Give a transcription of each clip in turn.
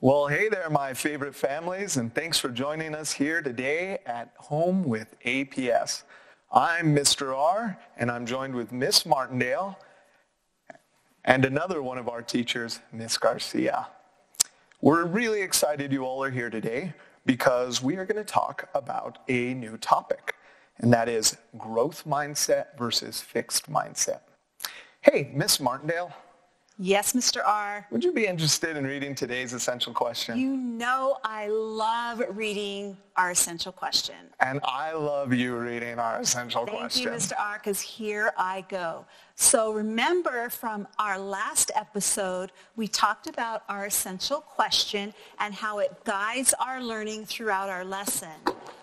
Well, hey there, my favorite families, and thanks for joining us here today at Home with APS. I'm Mr. R, and I'm joined with Miss Martindale and another one of our teachers, Miss Garcia. We're really excited you all are here today because we are going to talk about a new topic, and that is growth mindset versus fixed mindset. Hey, Miss Martindale. Yes, Mr. R. Would you be interested in reading today's essential question? You know I love reading our essential question. And I love you reading our essential question. Thank you, Mr. R, because here I go. So remember from our last episode, we talked about our essential question and how it guides our learning throughout our lesson.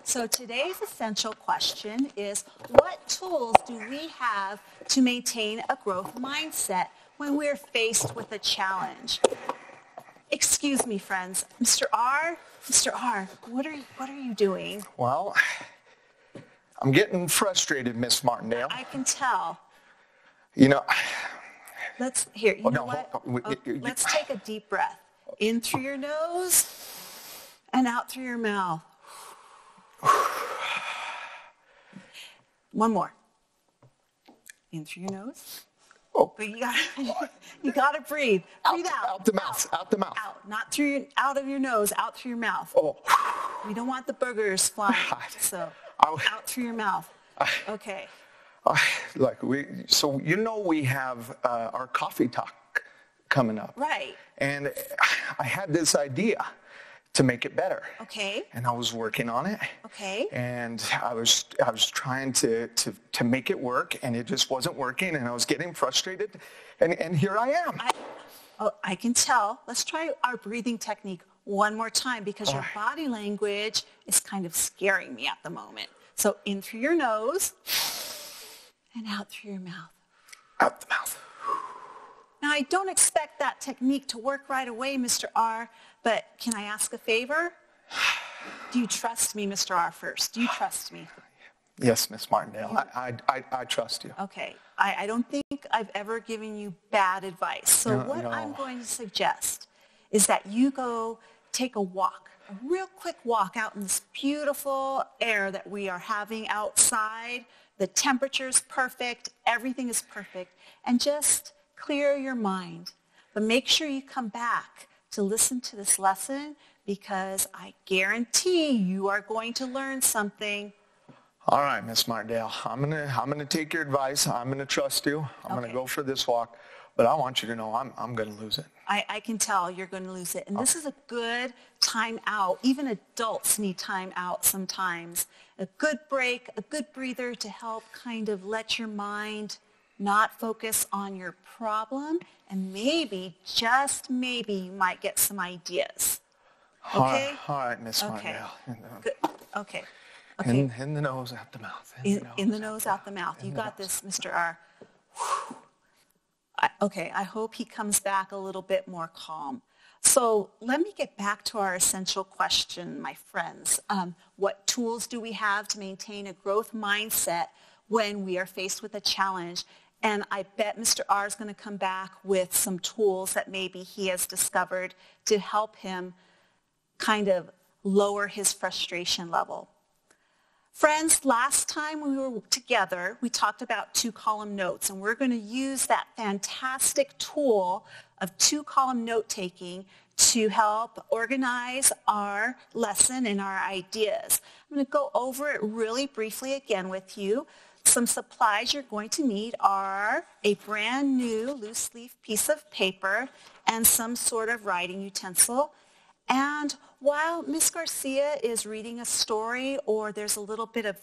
So today's essential question is, what tools do we have to maintain a growth mindset when we're faced with a challenge? Excuse me, friends. Mr. R, what are you doing? Well, I'm getting frustrated, Miss Martindale. I can tell. You know. Let's take a deep breath. In through your nose and out through your mouth. One more. In through your nose. Oh. But you gotta breathe. Breathe out. Out the mouth. Out the mouth. Out. Not out of your nose. Out through your mouth. Oh. We don't want the boogers flying. So out through your mouth. Okay. Look, we have our coffee talk coming up. Right. And I had this idea to make it better. Okay. And I was working on it. Okay. And I was trying to make it work, and it just wasn't working, and I was getting frustrated, and here I am. I can tell. Let's try our breathing technique one more time because your body language is kind of scaring me at the moment. So in through your nose and out through your mouth. Out the mouth. Now, I don't expect that technique to work right away, Mr. R, but can I ask a favor? Do you trust me, Mr. R, first? Do you trust me? Yes, Miss Martindale. I trust you. Okay. I don't think I've ever given you bad advice. So what I'm going to suggest is that you go take a walk, a real quick walk out in this beautiful air that we are having outside. The temperature's perfect. Everything is perfect. And just clear your mind. But make sure you come back to listen to this lesson because I guarantee you are going to learn something. All right, Miss Martindale. I'm gonna take your advice. I'm gonna trust you. I'm gonna go for this walk, but I want you to know I'm gonna lose it. I can tell you're going to lose it. And this is a good time out. Even adults need time out sometimes. A good break, a good breather to help kind of let your mind not focus on your problem, and maybe, just maybe, you might get some ideas. Okay? All right, Miss Martindale. Good. Okay. In the nose, out the mouth. In the nose, out the mouth. You got this, Mr. R. I hope he comes back a little bit more calm. So let me get back to our essential question, my friends. What tools do we have to maintain a growth mindset when we are faced with a challenge? And I bet Mr. R is going to come back with some tools that maybe he has discovered to help him kind of lower his frustration level. Friends, last time we were together, we talked about two-column notes, and we're going to use that fantastic tool of two-column note-taking to help organize our lesson and our ideas. I'm going to go over it really briefly again with you. Some supplies you're going to need are a brand new loose leaf piece of paper and some sort of writing utensil. And while Miss Garcia is reading a story or there's a little bit of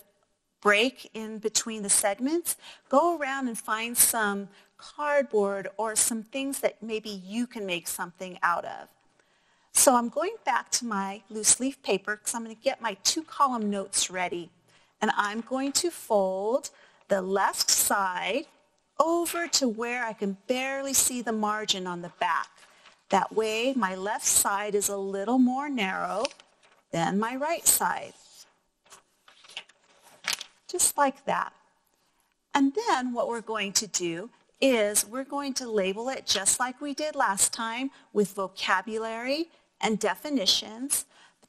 break in between the segments, go around and find some cardboard or some things that maybe you can make something out of. So I'm going back to my loose leaf paper because I'm going to get my two-column notes ready. And I'm going to fold the left side over to where I can barely see the margin on the back. That way, my left side is a little more narrow than my right side. Just like that. And then what we're going to do is we're going to label it just like we did last time with vocabulary and definitions.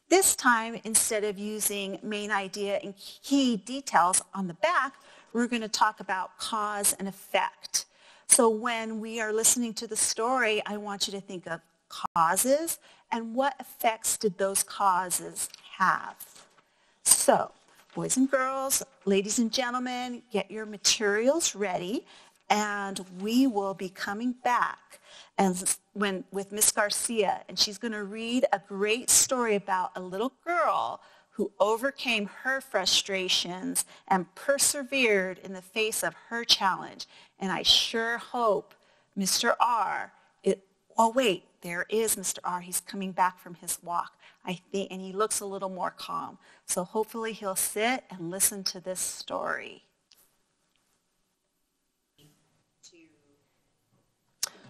This time, instead of using main idea and key details on the back, we're going to talk about cause and effect. So when we are listening to the story, I want you to think of causes and what effects did those causes have. So, boys and girls, ladies and gentlemen, get your materials ready, and we will be coming back with Miss Garcia, and she's going to read a great story about a little girl who overcame her frustrations and persevered in the face of her challenge. And I sure hope Mr. R, there is Mr. R. He's coming back from his walk, I think, and he looks a little more calm. So hopefully he'll sit and listen to this story.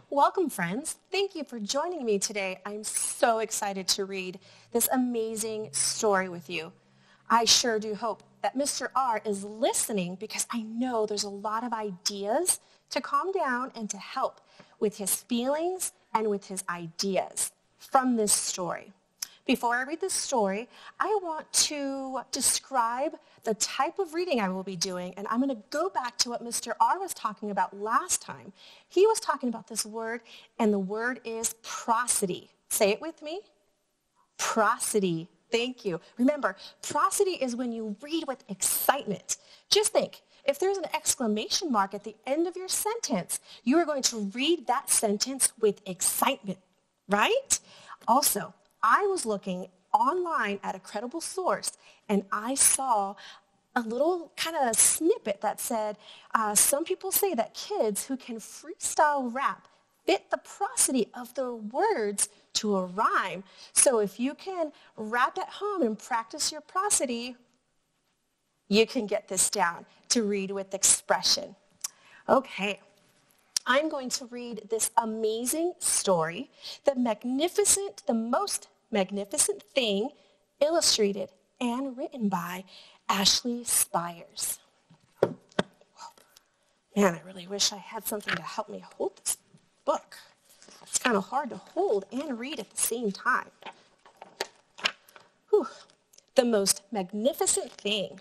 Welcome, friends. Thank you for joining me today. I'm so excited to read this amazing story with you. I sure do hope that Mr. R is listening because I know there's a lot of ideas to calm down and to help with his feelings and with his ideas from this story. Before I read this story, I want to describe the type of reading I will be doing, and I'm going to go back to what Mr. R was talking about last time. He was talking about this word, and the word is prosody. Say it with me. Prosody. Thank you. Remember, prosody is when you read with excitement. Just think, if there's an exclamation mark at the end of your sentence, you are going to read that sentence with excitement, right? Also, I was looking online at a credible source, and I saw a little kind of snippet that said, some people say that kids who can freestyle rap fit the prosody of the words to a rhyme. So if you can rap at home and practice your prosody, you can get this down to read with expression. Okay. I'm going to read this amazing story, The Most Magnificent Thing, illustrated and written by Ashley Spires. Man, I really wish I had something to help me hold this book. It's kind of hard to hold and read at the same time. Whew. The Most Magnificent Thing.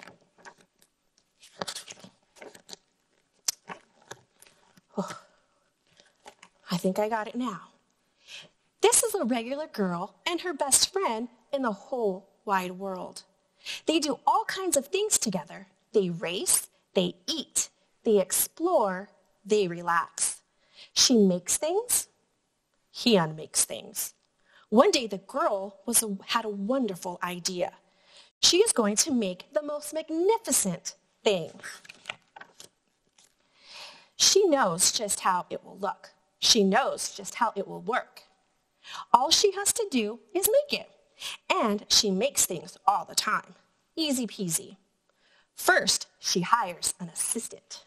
Oh, I think I got it now. This is a regular girl and her best friend in the whole wide world. They do all kinds of things together. They race, they eat, they explore, they relax. She makes things, he unmakes things. One day the girl had a wonderful idea. She is going to make the most magnificent thing. She knows just how it will look. She knows just how it will work. All she has to do is make it. And she makes things all the time. Easy peasy. First, she hires an assistant.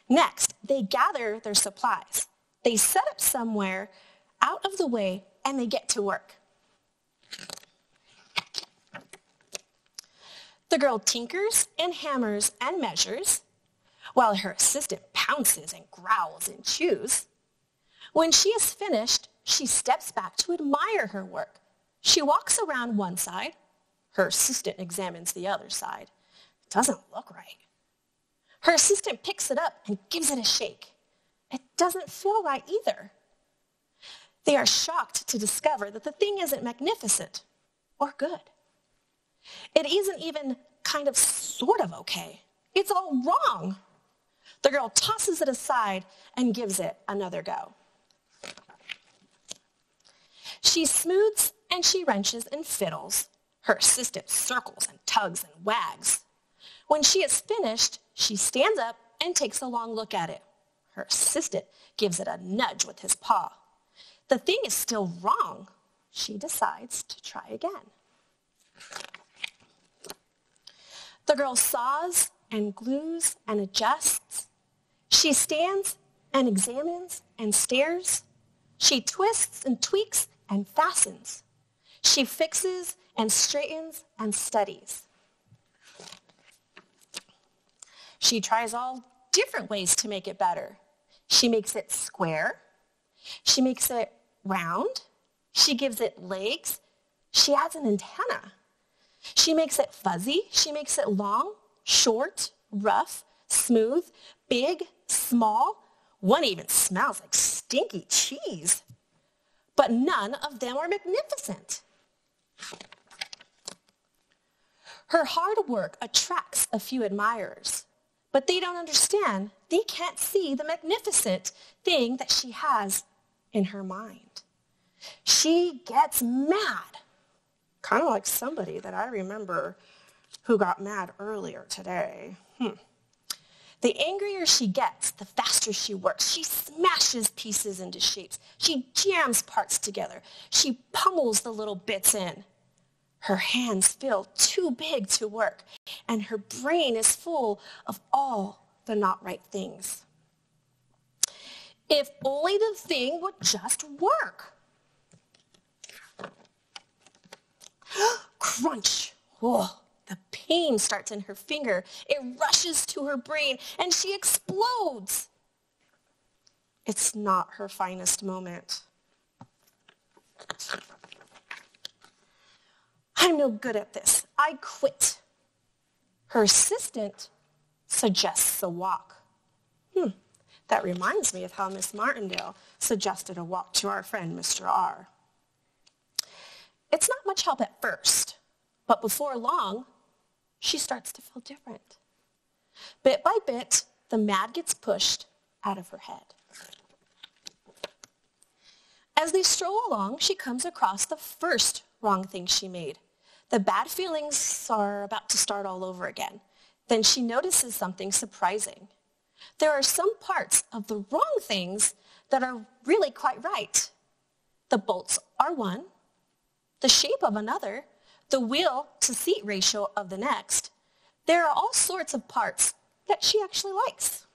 Next, they gather their supplies. They set up somewhere out of the way, and they get to work. The girl tinkers and hammers and measures, while her assistant pounces and growls and chews. When she is finished, she steps back to admire her work. She walks around one side. Her assistant examines the other side. It doesn't look right. Her assistant picks it up and gives it a shake. It doesn't feel right either. They are shocked to discover that the thing isn't magnificent or good. It isn't even kind of sort of okay. It's all wrong. The girl tosses it aside and gives it another go. She smooths and she wrenches and fiddles. Her assistant circles and tugs and wags. When she is finished, she stands up and takes a long look at it. Her assistant gives it a nudge with his paw. The thing is still wrong. She decides to try again. The girl saws and glues and adjusts. She stands and examines and stares. She twists and tweaks and fastens. She fixes and straightens and studies. She tries all different ways to make it better. She makes it square. She makes it round. She gives it legs. She adds an antenna. She makes it fuzzy. She makes it long, short, rough, smooth, big, small. One even smells like stinky cheese. But none of them are magnificent. Her hard work attracts a few admirers, but they don't understand. They can't see the magnificent thing that she has in her mind. She gets mad, kind of like somebody that I remember who got mad earlier today. The angrier she gets, the faster she works. She smashes pieces into shapes. She jams parts together. She pummels the little bits in. Her hands feel too big to work, and her brain is full of all the not right things. If only the thing would just work. Crunch. Oh, the pain starts in her finger. It rushes to her brain, and she explodes. It's not her finest moment. I'm no good at this. I quit. Her assistant suggests a walk. That reminds me of how Miss Martindale suggested a walk to our friend, Mr. R. It's not much help at first, but before long, she starts to feel different. Bit by bit, the mad gets pushed out of her head. As they stroll along, she comes across the first wrong thing she made. The bad feelings are about to start all over again. Then she notices something surprising. There are some parts of the wrong things that are really quite right. The bolts are one, the shape of another, the wheel to seat ratio of the next. There are all sorts of parts that she actually likes.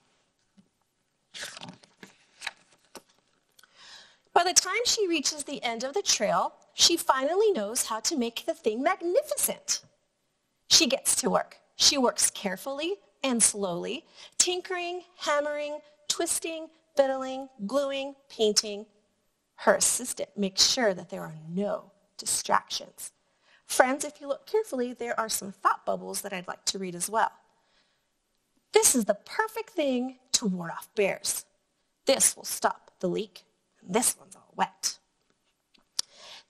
By the time she reaches the end of the trail, she finally knows how to make the thing magnificent. She gets to work. She works carefully and slowly, tinkering, hammering, twisting, fiddling, gluing, painting. Her assistant makes sure that there are no distractions. Friends, if you look carefully, there are some thought bubbles that I'd like to read as well. This is the perfect thing to ward off bears. This will stop the leak. This one's all wet.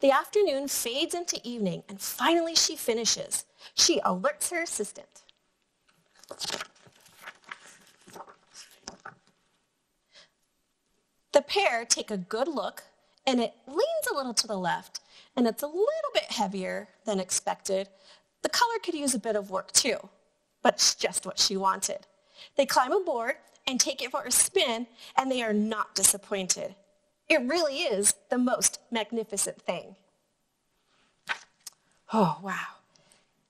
The afternoon fades into evening, and finally she finishes. She alerts her assistant. The pair take a good look, and it leans a little to the left, and it's a little bit heavier than expected. The color could use a bit of work too, but it's just what she wanted. They climb aboard and take it for a spin, and they are not disappointed. It really is the most magnificent thing. Oh, wow.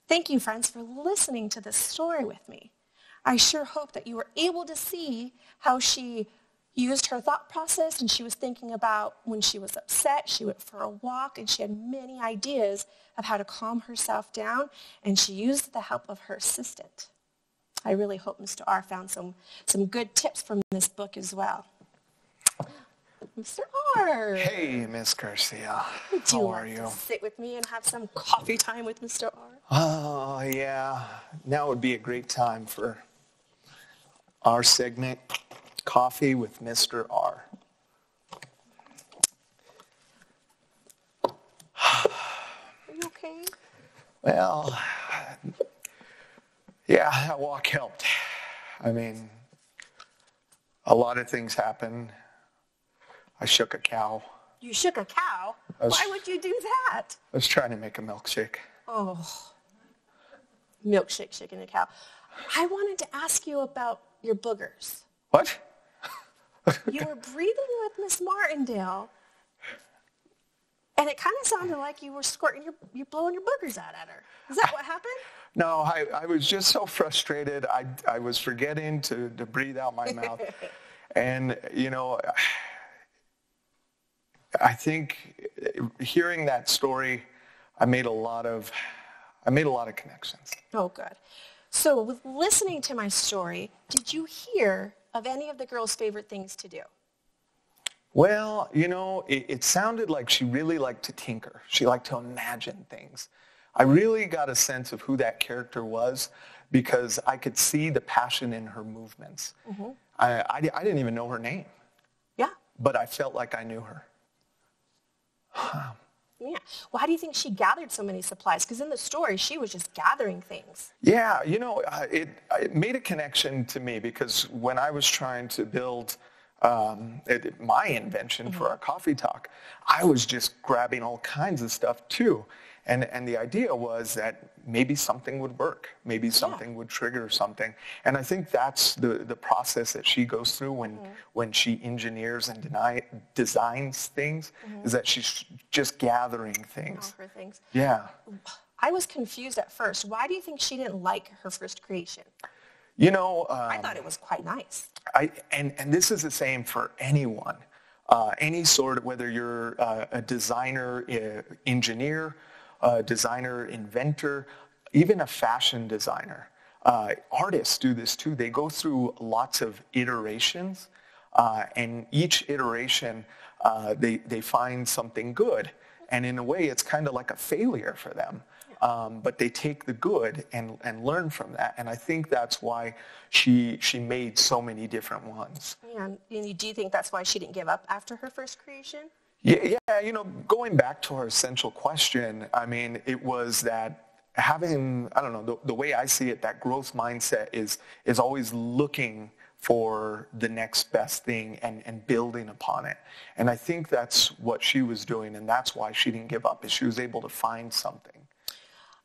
Thank you, friends, for listening to this story with me. I sure hope that you were able to see how she used her thought process, and she was thinking about when she was upset, she went for a walk, and she had many ideas of how to calm herself down, and she used the help of her assistant. I really hope Mr. R found some good tips from this book as well. Mr. R. Hey, Miss Garcia. Would you How like are you? to sit with me and have some coffee time with Mr. R? Oh, yeah. Now would be a great time for our segment, Coffee with Mr. R. Are you okay? Well, yeah, that walk helped. I mean, a lot of things happened. I shook a cow. You shook a cow? Why would you do that? I was trying to make a milkshake. Oh, milkshake shaking a cow. I wanted to ask you about your boogers. What? You were breathing with Miss Martindale, and it kind of sounded like you were you're blowing your boogers out at her. Is that what happened? No, I was just so frustrated. I was forgetting to breathe out my mouth. And, you know, I think hearing that story, I made a lot of connections. Oh, good. So with listening to my story, did you hear of any of the girls' favorite things to do? Well, it sounded like she really liked to tinker. She liked to imagine things. I really got a sense of who that character was because I could see the passion in her movements. Mm-hmm. I didn't even know her name. Yeah. But I felt like I knew her. Yeah. Well, how do you think she gathered so many supplies? Because in the story, she was just gathering things. Yeah, it made a connection to me because when I was trying to build my invention for our coffee talk, I was just grabbing all kinds of stuff too. And the idea was that maybe something would work. Maybe something would trigger something. And I think that's the process that she goes through when she engineers and designs things, is that she's just gathering things. All her things. Yeah. I was confused at first. Why do you think she didn't like her first creation? I thought it was quite nice. And this is the same for anyone. Any sort of, whether you're a designer, engineer, designer, inventor, even a fashion designer. Artists do this too. They go through lots of iterations, and each iteration, they find something good. And in a way, it's kind of like a failure for them. But they take the good and learn from that. And I think that's why she made so many different ones. Yeah, and do you think that's why she didn't give up after her first creation? Yeah, going back to our essential question, I mean, it was that having, I don't know, the way I see it, that growth mindset is always looking for the next best thing and building upon it. And I think that's what she was doing, and that's why she didn't give up, is she was able to find something.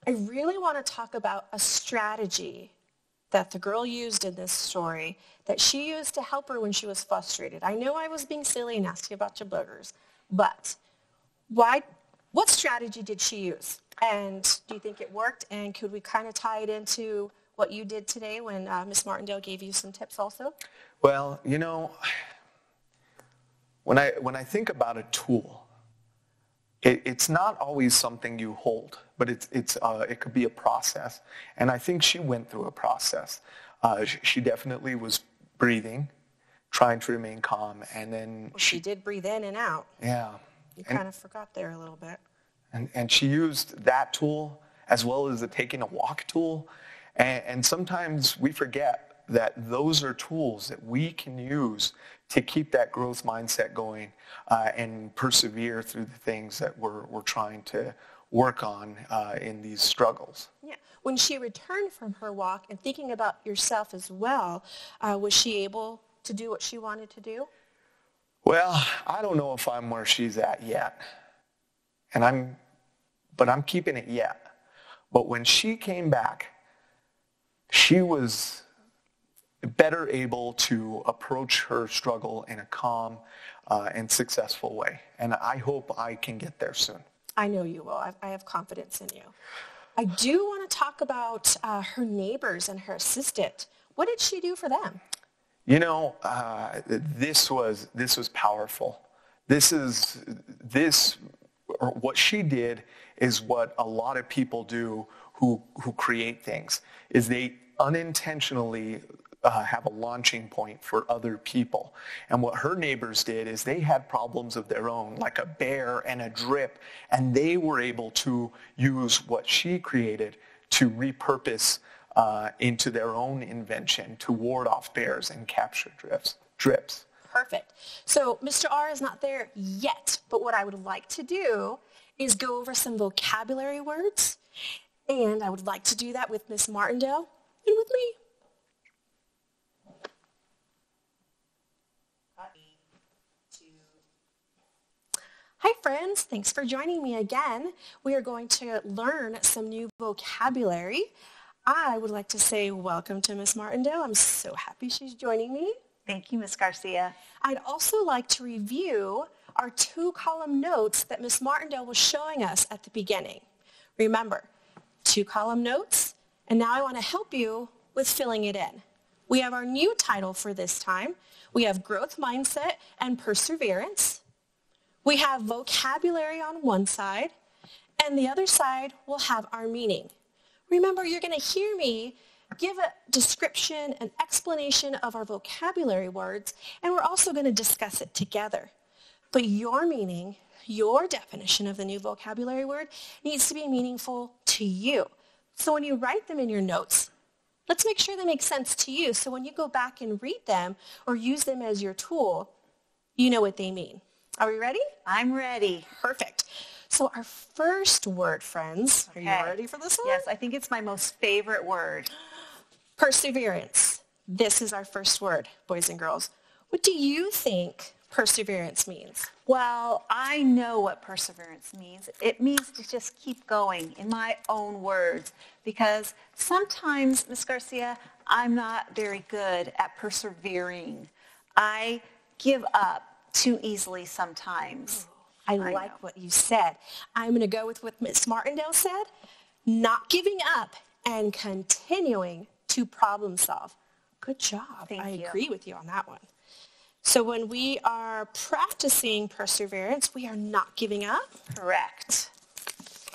I really want to talk about a strategy that the girl used in this story that she used to help her when she was frustrated. I know I was being silly and asking about your boogers, but what strategy did she use? And do you think it worked? And could we kind of tie it into what you did today when Miss Martindale gave you some tips also? Well, when I think about a tool, it's not always something you hold, but it could be a process. And I think she went through a process. She definitely was breathing, trying to remain calm, and then well, she did breathe in and out. Yeah. You kind of forgot there a little bit. And she used that tool as well as the taking a walk tool. And sometimes we forget that those are tools that we can use to keep that growth mindset going and persevere through the things that we're trying to work on in these struggles. Yeah. When she returned from her walk and thinking about yourself as well, was she able to do what she wanted to do? Well, I don't know if I'm where she's at yet. But I'm keeping it yet. But when she came back, she was better able to approach her struggle in a calm and successful way. And I hope I can get there soon. I know you will. I have confidence in you. I do want to talk about her neighbors and her assistant. What did she do for them? This was powerful. What she did is what a lot of people do who create things, is they unintentionally have a launching point for other people. And what her neighbors did is they had problems of their own, like a bear and a drip, and they were able to use what she created to repurpose into their own invention to ward off bears and capture drips. Perfect. So Mr. R is not there yet, but what I would like to do is go over some vocabulary words, and I would like to do that with Miss Martindale and with me. Hi friends, thanks for joining me again. We are going to learn some new vocabulary. I would like to say welcome to Miss Martindale. I'm so happy she's joining me. Thank you, Miss Garcia. I'd also like to review our 2-column notes that Miss Martindale was showing us at the beginning. Remember, 2-column notes, and now I want to help you with filling it in. We have our new title for this time. We have growth mindset and perseverance. We have vocabulary on one side, and the other side will have our meaning. Remember, you're going to hear me give a description, an explanation of our vocabulary words, and we're also going to discuss it together. But your meaning, your definition of the new vocabulary word needs to be meaningful to you. So when you write them in your notes, let's make sure they make sense to you. So when you go back and read them or use them as your tool, you know what they mean. Are we ready? I'm ready. Perfect. So our first word, friends, are you ready for this one? Yes, I think it's my most favorite word. Perseverance. This is our first word, boys and girls. What do you think perseverance means? Well, I know what perseverance means. It means to just keep going, in my own words, because sometimes, Ms. Garcia, I'm not very good at persevering. I give up too easily sometimes. I like what you said. I'm going to go with what Ms. Martindale said, not giving up and continuing to problem solve. Good job. Thank you. I agree with you on that one. So when we are practicing perseverance, we are not giving up. Correct.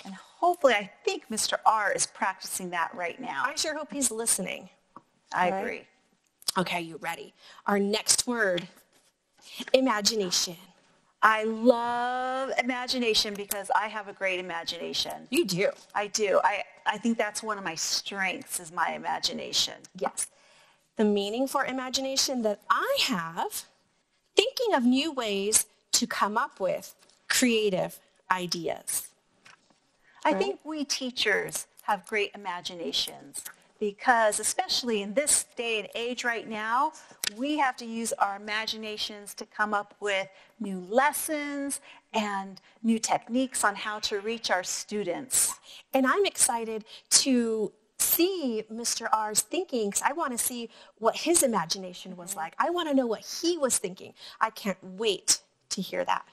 And hopefully, I think Mr. R is practicing that right now. I sure hope he's listening. I Right? agree. Okay, you ready? Our next word, imagination. I love imagination because I have a great imagination. You do. I do. I think that's one of my strengths is my imagination. Yes. The meaning for imagination that I have, thinking of new ways to come up with creative ideas. I think we teachers have great imaginations because especially in this day and age right now, we have to use our imaginations to come up with new lessons and new techniques on how to reach our students. And I'm excited to see Mr. R's thinking because I want to see what his imagination was like. I want to know what he was thinking. I can't wait to hear that.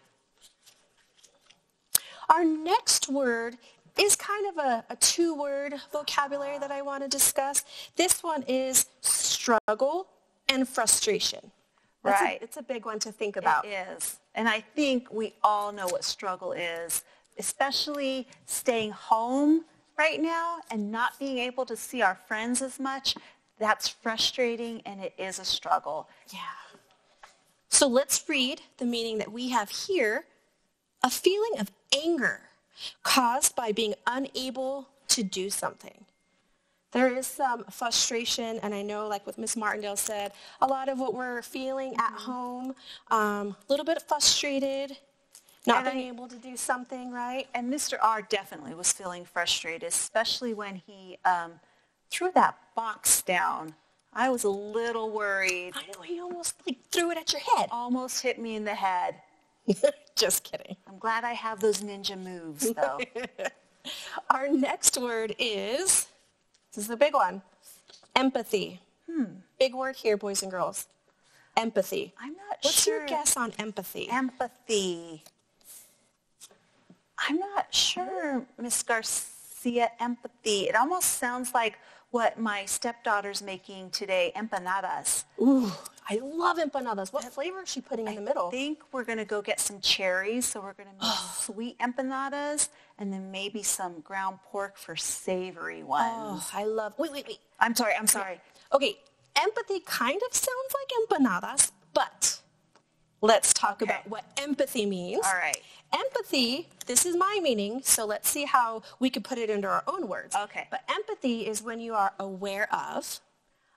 Our next word is kind of a two-word vocabulary that I want to discuss. This one is struggle and frustration. Right. It's a big one to think about. It is. And I think we all know what struggle is, especially staying home right now and not being able to see our friends as much. That's frustrating and it is a struggle. Yeah. So let's read the meaning that we have here. A feeling of anger caused by being unable to do something. There is some frustration, and I know, like what Ms. Martindale said, a lot of what we're feeling at home, a little bit frustrated, not being able to do something, right? And Mr. R definitely was feeling frustrated, especially when he threw that box down. I was a little worried. I know, he almost threw it at your head. Almost hit me in the head. Just kidding. I'm glad I have those ninja moves, though. Our next word is, this is the big one, empathy. Big word here, boys and girls. Empathy. I'm not What's sure. your guess on empathy? Empathy. I'm not sure, Miss Garcia, empathy. It almost sounds like what my stepdaughter's making today, empanadas. Ooh, I love empanadas. What flavor is she putting in the middle? I think we're going to go get some cherries, so we're going to make sweet empanadas, and then maybe some ground pork for savory ones. Oh, I love, wait. I'm sorry. Okay, empathy kind of sounds like empanadas, but let's talk about what empathy means. All right. Empathy, this is my meaning, so let's see how we could put it into our own words. Okay. But empathy is when you are aware of,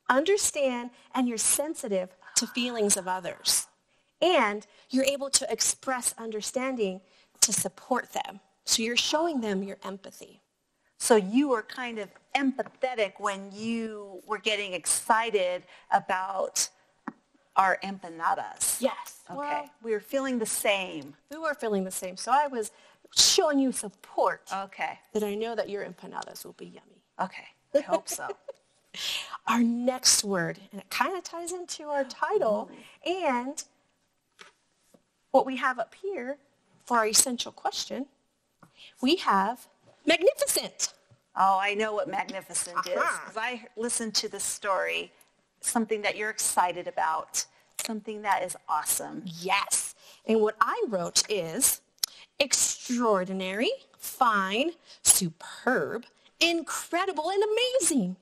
understand, and you're sensitive to feelings of others. And you're able to express understanding to support them. So you're showing them your empathy. So you were kind of empathetic when you were getting excited about our empanadas. Yes. Okay. Well, We were feeling the same. we were feeling the same. So I was showing you support Okay. that I know that your empanadas will be yummy. Okay. I hope so. Our next word, and it kind of ties into our title and what we have up here for our essential question, we have magnificent. Oh, I know what magnificent is. Uh-huh. 'Cause I listened to this story, something that you're excited about, something that is awesome. Yes. And what I wrote is extraordinary, fine, superb, incredible, and amazing.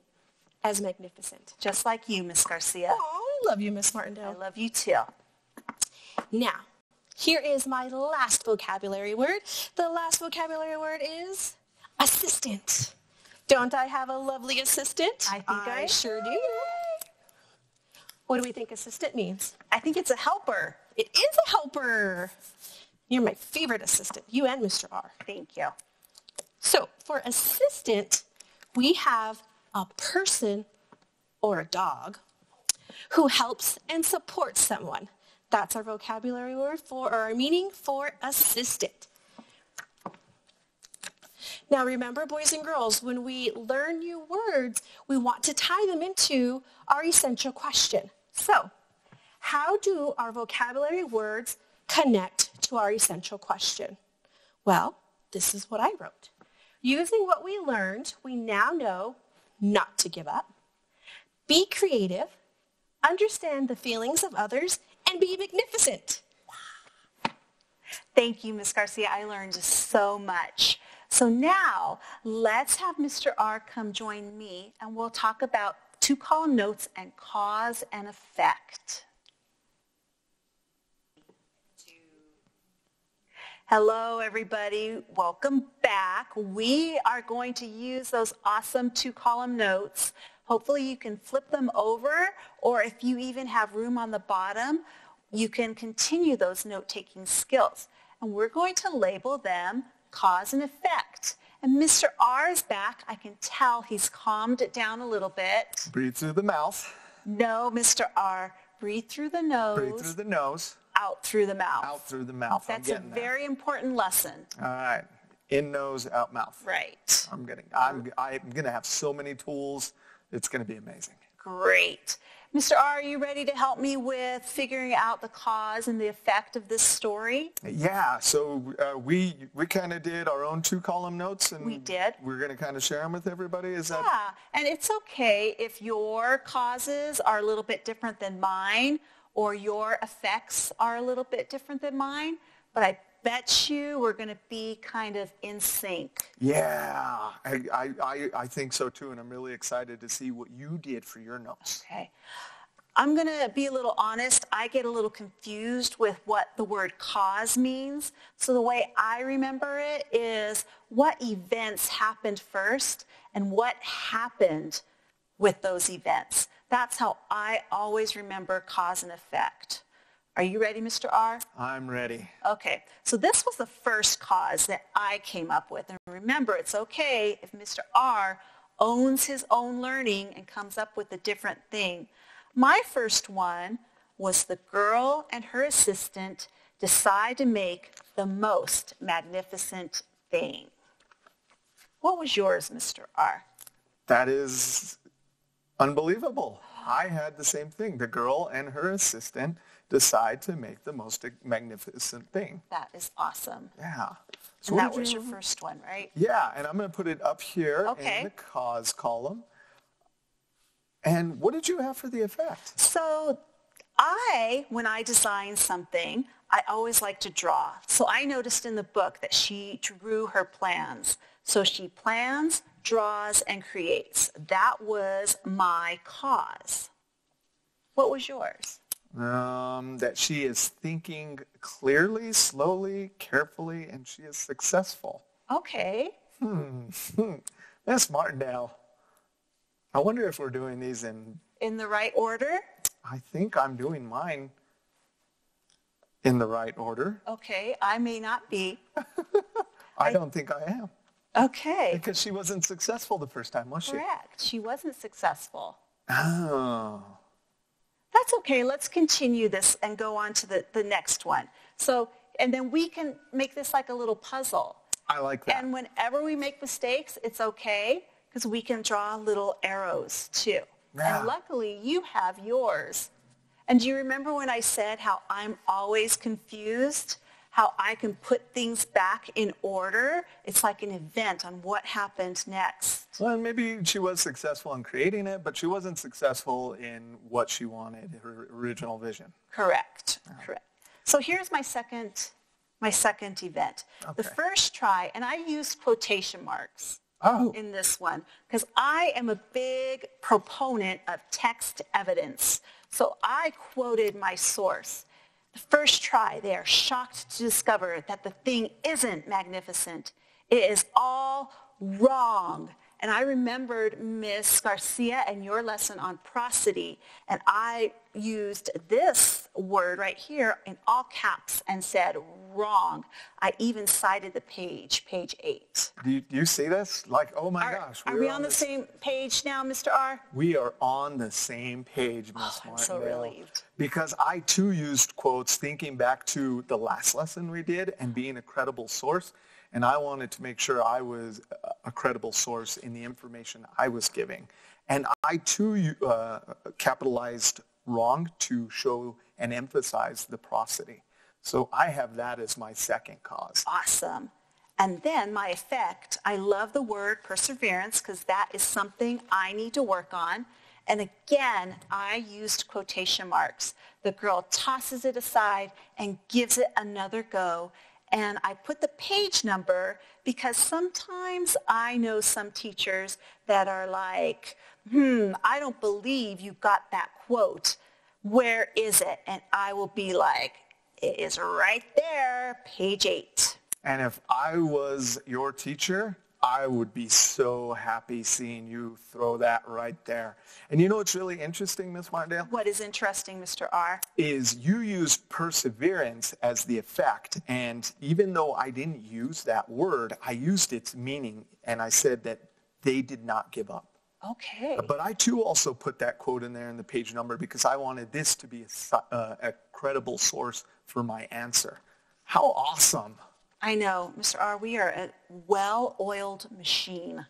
as magnificent. Just like you, Miss Garcia. Oh, I love you, Miss I Martindale. love you too. Now, here is my last vocabulary word. The last vocabulary word is assistant. Don't I have a lovely assistant? I think I sure do. What do we think assistant means? I think it's a helper. It is a helper. You're my favorite assistant, you and Mr. R. Thank you. So for assistant, we have a person or a dog who helps and supports someone. That's our vocabulary word for, or our meaning for assistant. Now remember, boys and girls, when we learn new words, we want to tie them into our essential question. So, how do our vocabulary words connect to our essential question? Well, this is what I wrote. Using what we learned, we now know not to give up, be creative, understand the feelings of others, and be magnificent. Thank you, Miss Garcia. I learned so much. So now let's have Mr. R come join me and we'll talk about two-column notes and cause and effect. Hello, everybody. Welcome back. We are going to use those awesome two-column notes. Hopefully you can flip them over, or if you even have room on the bottom, you can continue those note-taking skills. And we're going to label them cause and effect. And Mr. R is back. I can tell he's calmed it down a little bit. Breathe through the mouth. No, Mr. R. Breathe through the nose. Breathe through the nose. Out through the mouth. Out through the mouth. That's a very important lesson. All right. In nose, out mouth. Right. I'm gonna have so many tools. It's gonna be amazing. Great. Mr. R, are you ready to help me with figuring out the cause and the effect of this story? Yeah, so we kind of did our own two-column notes, and We did. We're going to kind of share them with everybody. Is that? Yeah, and it's okay if your causes are a little bit different than mine, or your effects are a little bit different than mine, but I bet you we're going to be kind of in sync. Yeah, I think so too, and I'm really excited to see what you did for your notes. Okay. I'm going to be a little honest. I get a little confused with what the word cause means. So the way I remember it is what events happened first and what happened with those events. That's how I always remember cause and effect. Are you ready, Mr. R? I'm ready. Okay, so this was the first cause that I came up with. And remember, it's okay if Mr. R owns his own learning and comes up with a different thing. My first one was the girl and her assistant decide to make the most magnificent thing. What was yours, Mr. R? That is unbelievable. I had the same thing. The girl and her assistant decide to make the most magnificent thing. That is awesome. Yeah. And that was your first one, right? Yeah, and I'm going to put it up here in the cause column. And what did you have for the effect? So when I design something, I always like to draw. So I noticed in the book that she drew her plans. So she plans, draws, and creates. That was my cause. What was yours? That she is thinking clearly, slowly, carefully, and she is successful. Okay. Miss Martindale, I wonder if we're doing these in the right order? I think I'm doing mine in the right order. Okay, I may not be. I don't think I am. Okay. Because she wasn't successful the first time, was she? Correct. She wasn't successful. Oh. That's okay. Let's continue this and go on to the next one. So, and then we can make this like a little puzzle. I like that. And whenever we make mistakes, it's okay because we can draw little arrows too. Yeah. And luckily you have yours. And do you remember when I said how I'm always confused? How I can put things back in order? It's like an event on what happened next. Well, maybe she was successful in creating it, but she wasn't successful in what she wanted, her original vision. Correct. Correct. So here's my second event. Okay. The first try, and I used quotation marks. in this one because I am a big proponent of text evidence. So I quoted my source. The first try, they are shocked to discover that the thing isn't magnificent. It is all wrong. And I remembered Miss Garcia and your lesson on prosody, and I used this word right here in all caps and said wrong. I even cited the page 8. Do you see this? Like, oh my gosh. Are we on the same page now, Mr. R? We are on the same page, Miss Martindale. I'm so relieved. Because I too used quotes thinking back to the last lesson we did and being a credible source. And I wanted to make sure I was a credible source in the information I was giving. And I too capitalized wrong to show and emphasize the prosody. So I have that as my second cause. Awesome. And then my effect, I love the word perseverance because that is something I need to work on. And again, I used quotation marks. The girl tosses it aside and gives it another go. And I put the page number because sometimes I know some teachers that are like, I don't believe you got that quote. Where is it? And I will be like, it is right there, page 8. And if I was your teacher, I would be so happy seeing you throw that right there. And you know what's really interesting, Ms. Martindale? What is interesting, Mr. R? Is you used perseverance as the effect. And even though I didn't use that word, I used its meaning. And I said that they did not give up. Okay. But I too also put that quote in there in the page number because I wanted this to be a credible source for my answer. How awesome. I know, Mr. R, we are a well-oiled machine.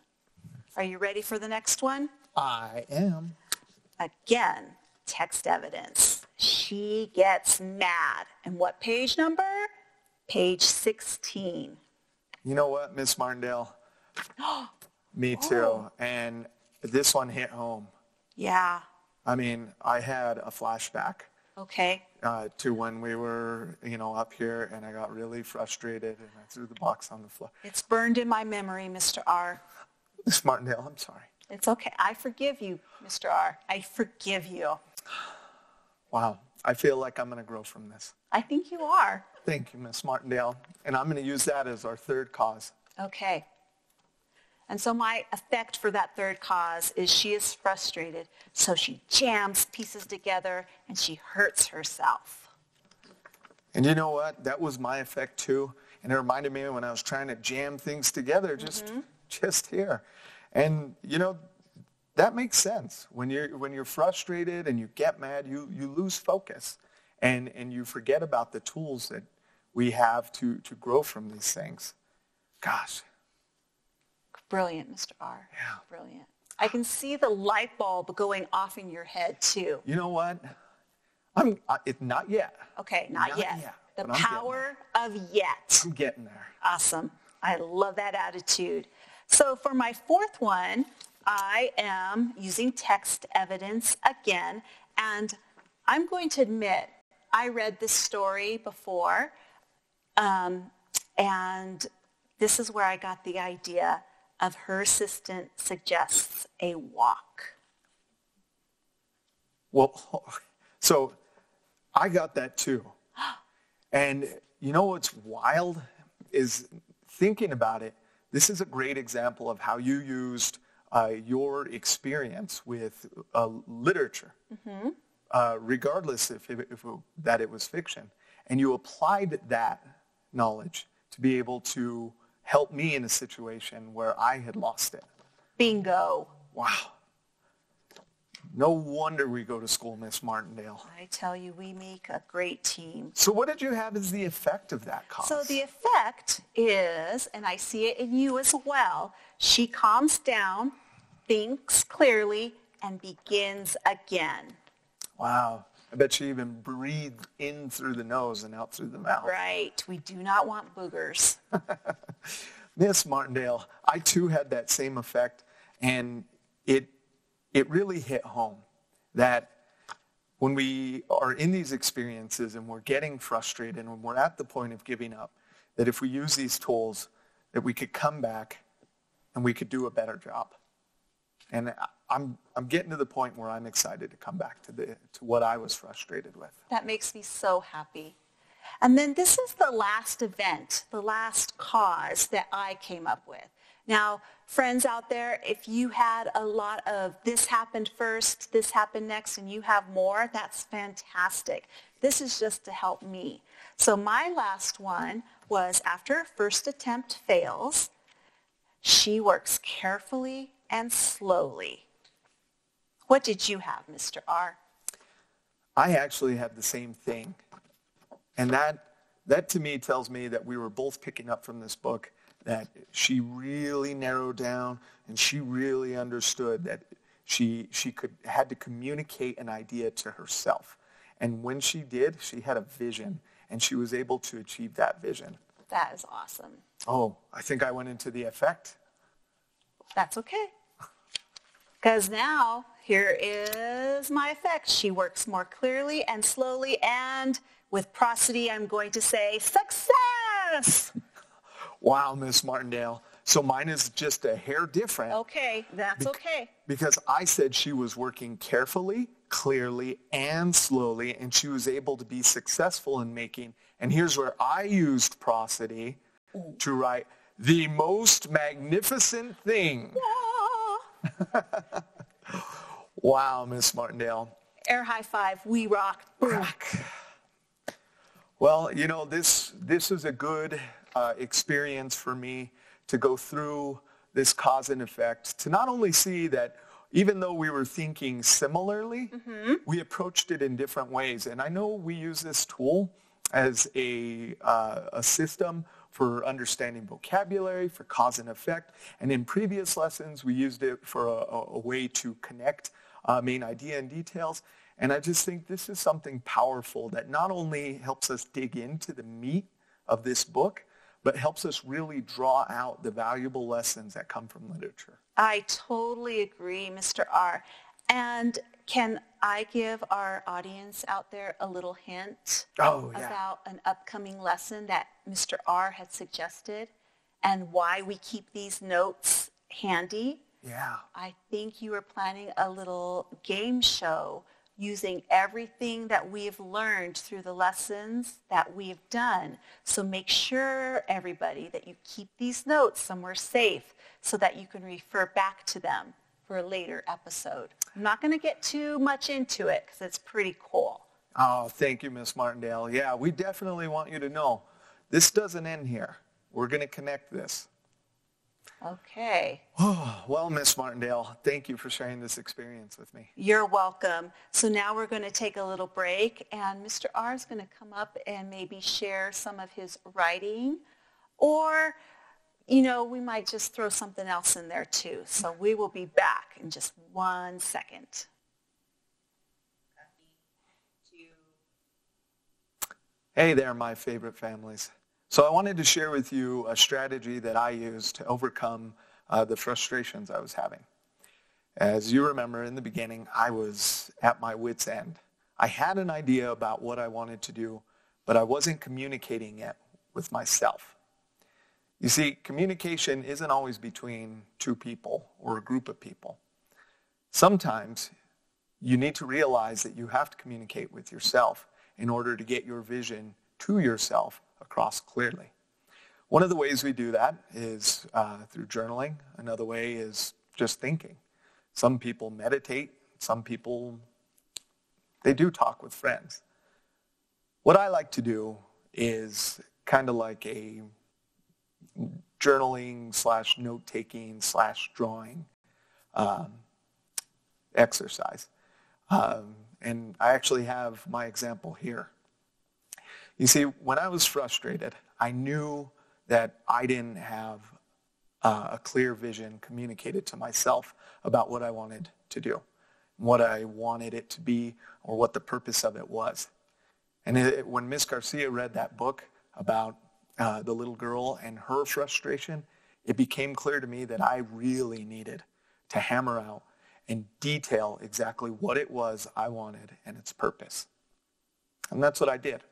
Are you ready for the next one? I am. Again, text evidence. She gets mad. And what page number? Page 16. You know what, Miss Martindale? Me too. And this one hit home. Yeah. I mean, I had a flashback. Okay. To when we were, up here, and I got really frustrated, and I threw the box on the floor. It's burned in my memory, Mr. R. Miss Martindale, I'm sorry. It's okay. I forgive you, Mr. R. I forgive you. Wow. I feel like I'm going to grow from this. I think you are. Thank you, Miss Martindale. And I'm going to use that as our third cause. Okay. And so my effect for that third cause is she is frustrated, so she jams pieces together and she hurts herself. And you know what? That was my effect too. And it reminded me when I was trying to jam things together just here. And that makes sense. When you're frustrated and you get mad, you lose focus. And you forget about the tools that we have to grow from these things. Gosh. Brilliant, Mr. R. Yeah. Brilliant. I can see the light bulb going off in your head, too. You know what? Not yet. Okay, not yet. The but power of yet. I'm getting there. Awesome. I love that attitude. So for my fourth one, I am using text evidence again. And I'm going to admit, I read this story before. And this is where I got the idea of her assistant suggests a walk. Well, so I got that too. And you know what's wild is thinking about it. This is a great example of how you used your experience with literature, regardless if that it was fiction. And you applied that knowledge to be able to help me in a situation where I had lost it. Bingo. Wow. No wonder we go to school, Miss Martindale. I tell you, we make a great team. So what did you have as the effect of that cause? So the effect is, and I see it in you as well, she calms down, thinks clearly, and begins again. Wow. I bet she even breathed in through the nose and out through the mouth. Right. We do not want boogers. Miss Martindale, I too had that same effect, and it really hit home that when we are in these experiences and we're getting frustrated and when we're at the point of giving up, that if we use these tools, that we could come back and we could do a better job. And I'm getting to the point where I'm excited to come back to what I was frustrated with. That makes me so happy. And then this is the last event, the last cause that I came up with. Now, friends out there, if you had a lot of this happened first, this happened next, and you have more, that's fantastic. This is just to help me. So my last one was after a first attempt fails, she works carefully and slowly. What did you have, Mr. R? I actually had the same thing. And that to me tells me that we were both picking up from this book that she really narrowed down and she really understood that she had to communicate an idea to herself. And when she did, she had a vision and she was able to achieve that vision. That is awesome. Oh, I think I went into the effect. That's okay. Because now, here is my effect. She works more clearly and slowly, and with prosody, I'm going to say, success! Wow, Miss Martindale. So mine is just a hair different. Okay, that's okay. Because I said she was working carefully, clearly, and slowly, and she was able to be successful in making, and here's where I used prosody to write, the most magnificent thing. Wow, Miss Martindale. Air high five. We rock. Rock. Well, you know, this is a good experience for me to go through this cause and effect, to not only see that even though we were thinking similarly, we approached it in different ways. And I know we use this tool as a system for understanding vocabulary, for cause and effect. And in previous lessons, we used it for a way to connect main idea and details. And I just think this is something powerful that not only helps us dig into the meat of this book, but helps us really draw out the valuable lessons that come from literature. I totally agree, Mr. R. And can I give our audience out there a little hint about an upcoming lesson that Mr. R had suggested and why we keep these notes handy? Yeah. I think you were planning a little game show using everything that we've learned through the lessons that we've done. So make sure, everybody, that you keep these notes somewhere safe so that you can refer back to them for a later episode. I'm not going to get too much into it because it's pretty cool. Oh, thank you, Miss Martindale. Yeah, we definitely want you to know this doesn't end here. We're going to connect this. Okay. Oh, well, Miss Martindale, thank you for sharing this experience with me. You're welcome. So now we're going to take a little break, and Mr. R is going to come up and maybe share some of his writing, or, you know, we might just throw something else in there too. So we will be back in just 1 second. Hey there, my favorite families. So I wanted to share with you a strategy that I used to overcome the frustrations I was having. As you remember, in the beginning, I was at my wit's end. I had an idea about what I wanted to do, but I wasn't communicating it with myself. You see, communication isn't always between two people or a group of people. Sometimes you need to realize that you have to communicate with yourself in order to get your vision to yourself across clearly. One of the ways we do that is through journaling. Another way is just thinking. Some people meditate. Some people, they do talk with friends. What I like to do is kind of like a journaling / note-taking / drawing exercise. And I actually have my example here. You see, when I was frustrated, I knew that I didn't have a clear vision communicated to myself about what I wanted to do, what I wanted it to be, or what the purpose of it was. And when Miss Garcia read that book about the little girl and her frustration, it became clear to me that I really needed to hammer out and detail exactly what it was I wanted and its purpose. And that's what I did.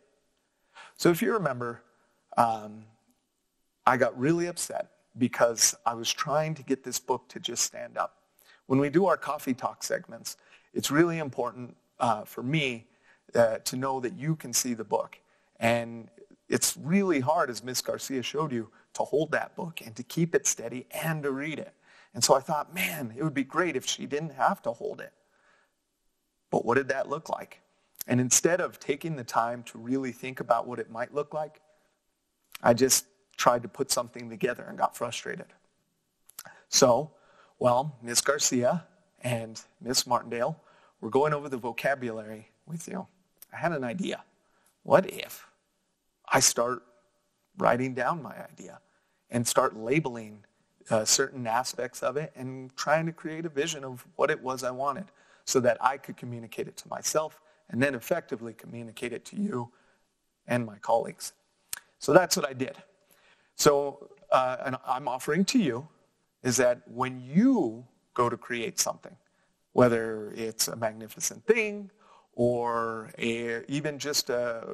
So if you remember, I got really upset because I was trying to get this book to just stand up. When we do our coffee talk segments, it's really important for me to know that you can see the book. And it's really hard, as Miss Garcia showed you, to hold that book and to keep it steady and to read it. And so I thought, man, it would be great if she didn't have to hold it. But what did that look like? And instead of taking the time to really think about what it might look like, I just tried to put something together and got frustrated. So, well, Miss Garcia and Miss Martindale were going over the vocabulary with you. I had an idea. What if I start writing down my idea and start labeling certain aspects of it and trying to create a vision of what it was I wanted so that I could communicate it to myself and then effectively communicate it to you and my colleagues. So that's what I did. So and I'm offering to you is that when you go to create something, whether it's a magnificent thing or even just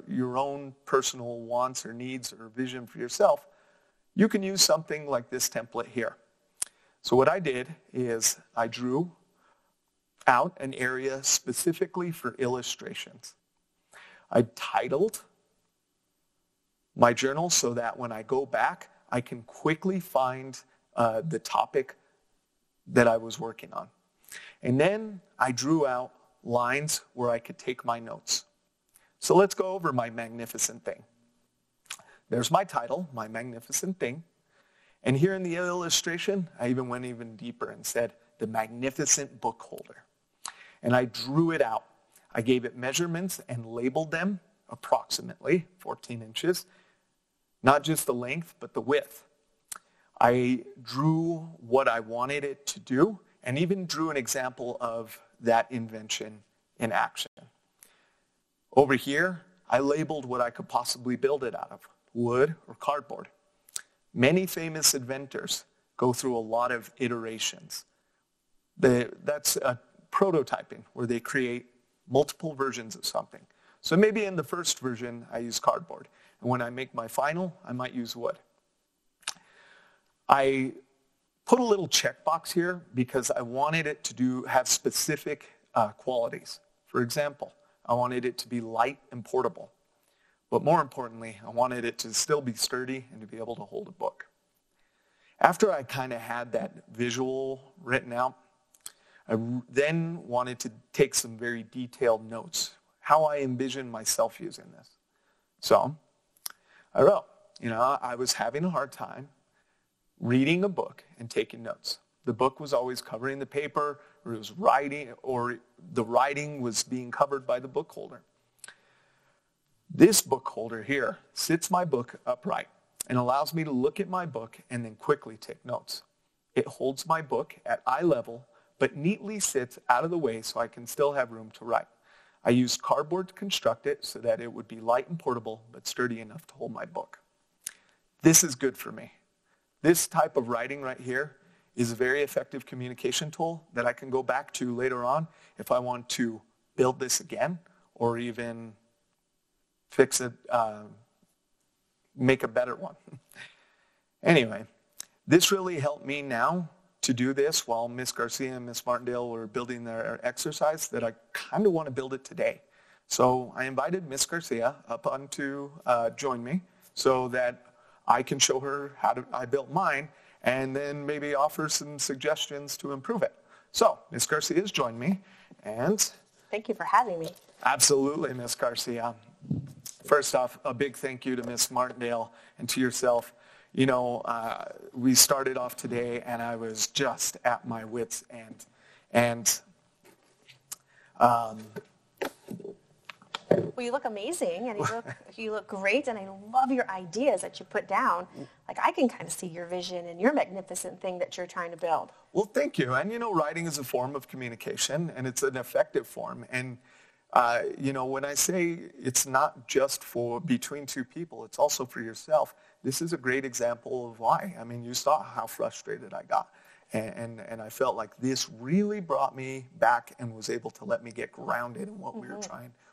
your own personal wants or needs or vision for yourself, you can use something like this template here. So what I did is I drew out an area specifically for illustrations. I titled my journal so that when I go back, I can quickly find the topic that I was working on. And then I drew out lines where I could take my notes. So let's go over my magnificent thing. There's my title, My Magnificent Thing. And here in the illustration, I even went even deeper and said, the magnificent book holder. And I drew it out. I gave it measurements and labeled them approximately 14 inches. Not just the length, but the width. I drew what I wanted it to do and even drew an example of that invention in action. Over here, I labeled what I could possibly build it out of, wood or cardboard. Many famous inventors go through a lot of iterations. That's prototyping, where they create multiple versions of something. So maybe in the first version, I use cardboard. And when I make my final, I might use wood. I put a little checkbox here because I wanted it to have specific qualities. For example, I wanted it to be light and portable. But more importantly, I wanted it to still be sturdy and to be able to hold a book. After I kind of had that visual written out, I then wanted to take some very detailed notes, how I envisioned myself using this. So I wrote, I was having a hard time reading a book and taking notes. The book was always covering the paper, or it was writing, or the writing was being covered by the book holder. This book holder here sits my book upright and allows me to look at my book and then quickly take notes. It holds my book at eye level, but neatly sits out of the way so I can still have room to write. I used cardboard to construct it so that it would be light and portable, but sturdy enough to hold my book. This is good for me. This type of writing right here is a very effective communication tool that I can go back to later on if I want to build this again or even fix it, make a better one. Anyway, this really helped me now to do this while Miss Garcia and Miss Martindale were building their exercise that I kind of want to build it today. So I invited Miss Garcia up on to join me so that I can show her how I built mine and then maybe offer some suggestions to improve it. So Miss Garcia's joined me and... Thank you for having me. Absolutely, Miss Garcia. First off, a big thank you to Miss Martindale and to yourself. We started off today and I was just at my wit's end. And well, you look amazing, and you look great, and I love your ideas that you put down. Like, I can kind of see your vision and your magnificent thing that you're trying to build. Well, thank you. And, writing is a form of communication, and it's an effective form. And, when I say it's not just for between two people, it's also for yourself. This is a great example of why. I mean, you saw how frustrated I got. And I felt like this really brought me back and was able to let me get grounded in what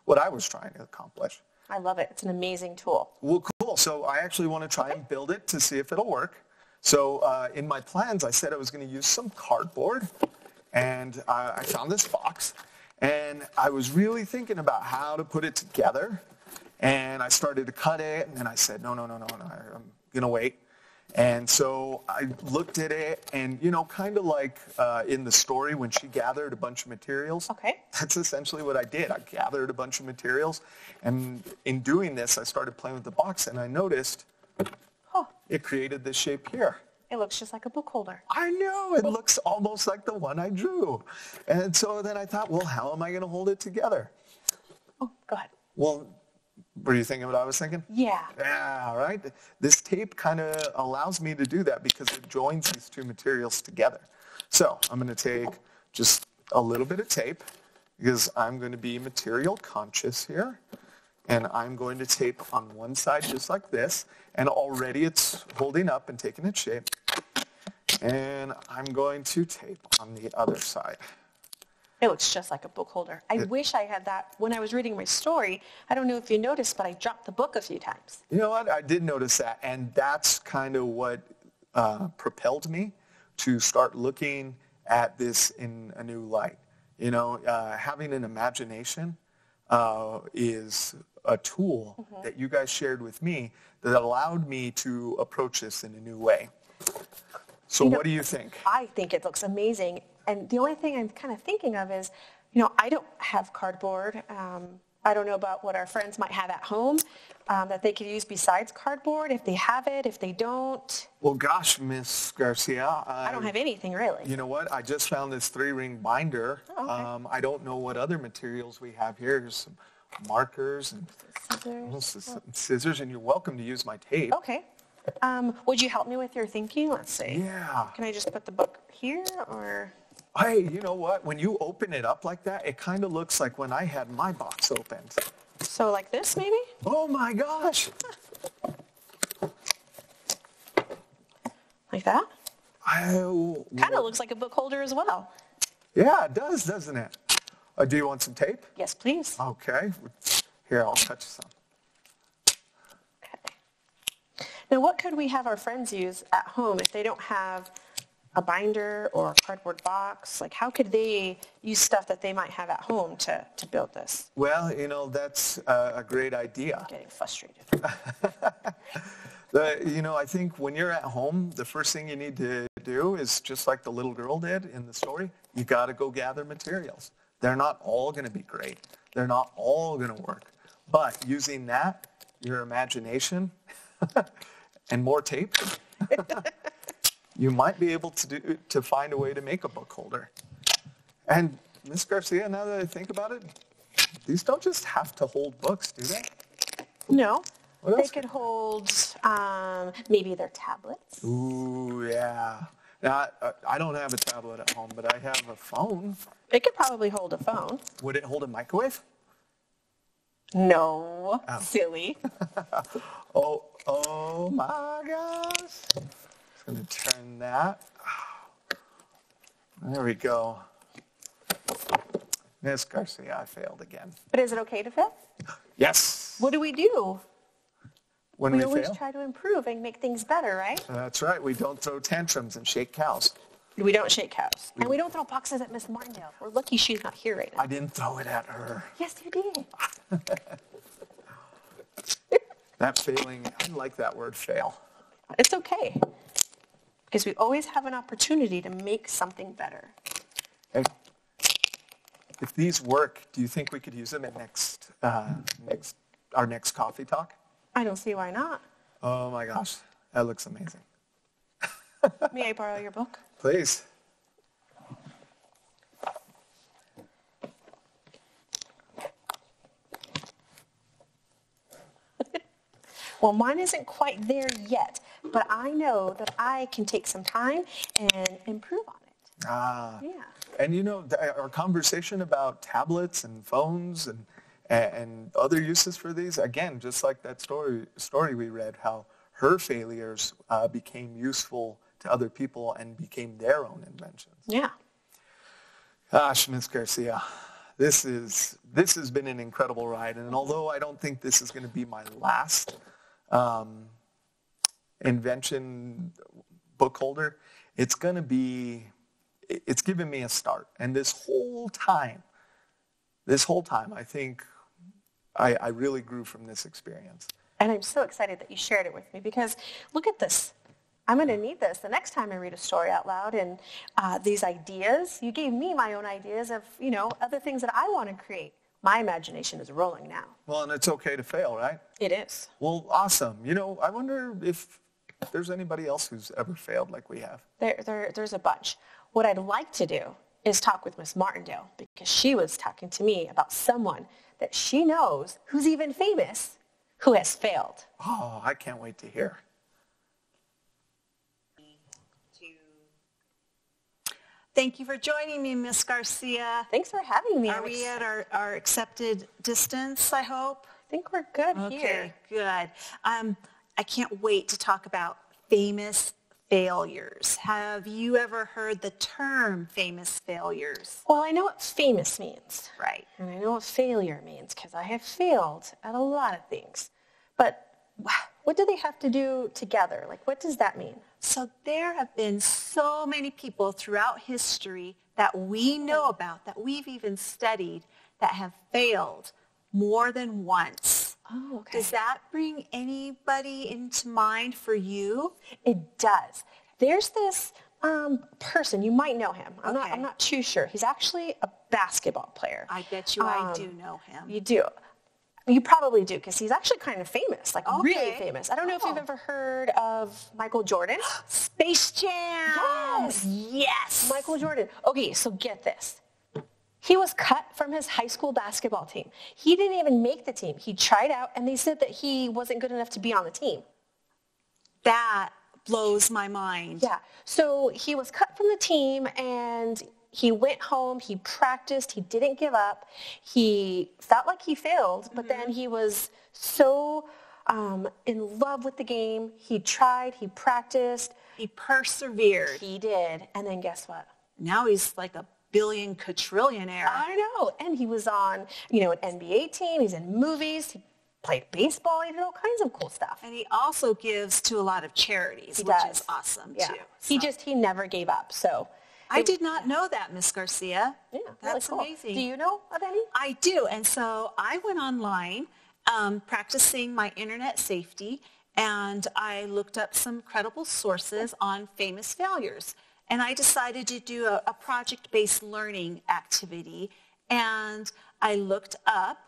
what I was trying to accomplish. I love it. It's an amazing tool. Well, cool. So I actually want to try and build it to see if it'll work. So in my plans, I said I was going to use some cardboard, and I found this box, and I was really thinking about how to put it together, and I started to cut it, and then I said, no, I'm going to wait. And so I looked at it, and, kind of like in the story when she gathered a bunch of materials. Okay. That's essentially what I did. I gathered a bunch of materials, and in doing this, I started playing with the box, and I noticed it created this shape here. It looks just like a book holder. I know. It looks almost like the one I drew. And so then I thought, well, how am I going to hold it together? Oh, go ahead. Well, were you thinking what I was thinking? Yeah. Yeah, right? This tape kind of allows me to do that because it joins these two materials together. So I'm going to take just a little bit of tape because I'm going to be material conscious here. And I'm going to tape on one side just like this. And already it's holding up and taking its shape. And I'm going to tape on the other side. It looks just like a book holder. I wish I had that when I was reading my story. I don't know if you noticed, but I dropped the book a few times. You know what? I did notice that. And that's kind of what propelled me to start looking at this in a new light. Having an imagination is a tool that you guys shared with me that allowed me to approach this in a new way. So what do you think? I think it looks amazing. And the only thing I'm kind of thinking of is, I don't have cardboard. I don't know about what our friends might have at home that they could use besides cardboard, if they have it, if they don't. Well, gosh, Miss Garcia. I don't have anything really. You know what? I just found this 3-ring binder. Oh, okay. I don't know what other materials we have here. There's some markers and scissors, and you're welcome to use my tape. Okay. Would you help me with your thinking? Let's see. Yeah. Can I just put the book here or? Hey, you know what? When you open it up like that, it kind of looks like when I had my box opened. So like this maybe? Oh my gosh. Like that? Kind Kind of looks like a book holder as well. Yeah, it does, doesn't it? Do you want some tape? Yes, please. Okay. Here, I'll cut you some. Okay. Now, what could we have our friends use at home if they don't have a binder or a cardboard box? Like, how could they use stuff that they might have at home to build this? Well, that's a great idea. I'm getting frustrated. I think when you're at home, the first thing you need to do is just like the little girl did in the story, you got to go gather materials. They're not all going to be great. They're not all going to work. But using that, your imagination, and more tape, you might be able to find a way to make a book holder. And Miss Garcia, now that I think about it, these don't just have to hold books, do they? No. What They else? could hold maybe their tablets. Ooh, yeah. Now, I don't have a tablet at home, but I have a phone. It could probably hold a phone. Would it hold a microwave? No. Oh. Silly. Oh my gosh. Just going to turn that. There we go. Miss Garcia, I failed again. But is it okay to fail? Yes. What do we do? When We we always fail? try to improve and make things better, right? That's right. We don't throw tantrums and shake cows. We don't shake cows. And we don't throw boxes at Miss Martindale. We're lucky she's not here right now. I didn't throw it at her. Yes, you did. That failing, I like that word fail. It's okay. Because we always have an opportunity to make something better. Hey, if these work, do you think we could use them at our next coffee talk? I don't see why not. Oh my gosh, that looks amazing. May I borrow your book? Please. Well, mine isn't quite there yet, but I know that I can take some time and improve on it. Ah. Yeah. And our conversation about tablets and phones and other uses for these, again, just like that story we read, how her failures became useful to other people and became their own inventions. Yeah. Gosh, Ms. Garcia, this has been an incredible ride. And although I don't think this is going to be my last invention book holder, it's given me a start. And this whole time, I think I really grew from this experience. And I'm so excited that you shared it with me because look at this. I'm going to need this the next time I read a story out loud. And these ideas, you gave me my own ideas of, other things that I want to create. My imagination is rolling now. Well, and it's okay to fail, right? It is. Well, awesome. I wonder if there's anybody else who's ever failed like we have. There's a bunch. What I'd like to do is talk with Miss Martindale because she was talking to me about someone that she knows who's even famous who has failed. Oh, I can't wait to hear. Thank you for joining me, Miss Garcia. Thanks for having me. Are we at our accepted distance, I hope? I think we're good here. Okay, good. I can't wait to talk about famous failures. Have you ever heard the term famous failures? Well, I know what famous means. Right. And I know what failure means because I have failed at a lot of things. But what do they have to do together? Like, what does that mean? So there have been so many people throughout history that we know about, that we've even studied, that have failed more than once. Oh, okay. Does that bring anybody into mind for you? It does. There's this person, you might know him. I'm not too sure. He's actually a basketball player. I bet you I do know him. You do. You probably do, because he's actually kind of famous, like really famous. I don't know if you've ever heard of Michael Jordan. Space Jam! Yes! Michael Jordan. Okay, so get this. He was cut from his high school basketball team. He didn't even make the team. He tried out, and they said that he wasn't good enough to be on the team. That blows my mind. Yeah, so he was cut from the team, and he went home, he practiced, he didn't give up. He felt like he failed, but then he was so in love with the game. He tried, he practiced. He persevered. He did. And then guess what? Now he's like a billion quadrillionaire. I know. And he was on, an NBA team. He's in movies. He played baseball. He did all kinds of cool stuff. And he also gives to a lot of charities, which is awesome too. He never gave up. So I did not know that, Miss Garcia. Yeah, that's really cool. amazing. Do you know of any? I do. And so I went online practicing my internet safety, and I looked up some credible sources on famous failures. And I decided to do a project-based learning activity, and I looked up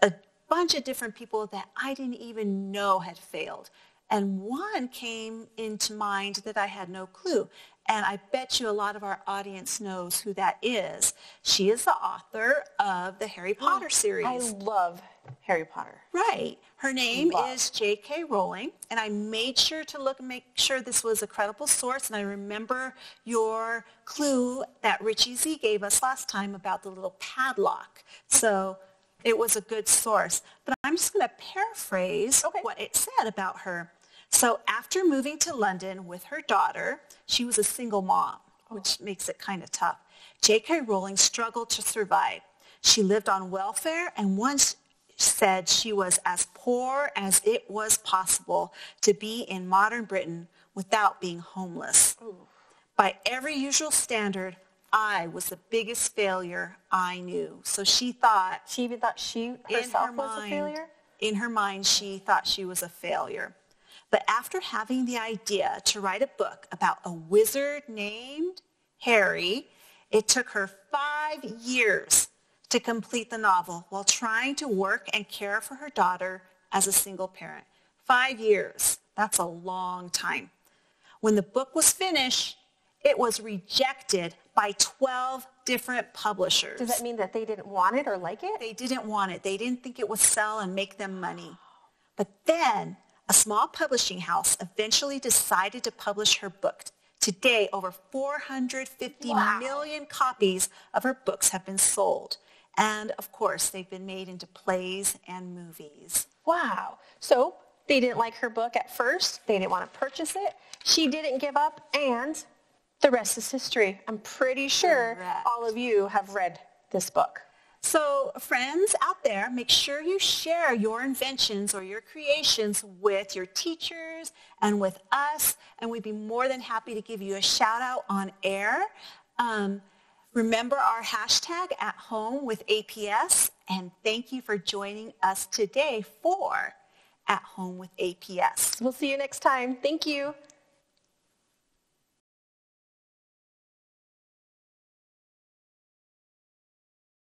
a bunch of different people that I didn't even know had failed. And one came into mind that I had no clue. And I bet you a lot of our audience knows who that is. She is the author of the Harry Potter series. I love Harry Potter. Right. Her name is J.K. Rowling. And I made sure to make sure this was a credible source. And I remember your clue that Richie Z gave us last time about the little padlock. So it was a good source. But I'm just going to paraphrase what it said about her. So after moving to London with her daughter, she was a single mom, which makes it kind of tough. J.K. Rowling struggled to survive. She lived on welfare and once said she was as poor as it was possible to be in modern Britain without being homeless. Ooh. By every usual standard, I was the biggest failure I knew. So she thought... She even thought she herself was a failure? In her mind, she thought she was a failure. But after having the idea to write a book about a wizard named Harry, it took her 5 years to complete the novel while trying to work and care for her daughter as a single parent. 5 years. That's a long time. When the book was finished, it was rejected by 12 different publishers. Does that mean that they didn't want it or like it? They didn't want it. They didn't think it would sell and make them money. But then a small publishing house eventually decided to publish her book. Today, over 450 million copies of her books have been sold. And, of course, they've been made into plays and movies. Wow. So they didn't like her book at first. They didn't want to purchase it. She didn't give up, and the rest is history. I'm pretty sure all of you have read this book. So friends out there, make sure you share your inventions or your creations with your teachers and with us, and we'd be more than happy to give you a shout out on air. Remember our hashtag at home with APS, and thank you for joining us today for At Home with APS. We'll see you next time. Thank you.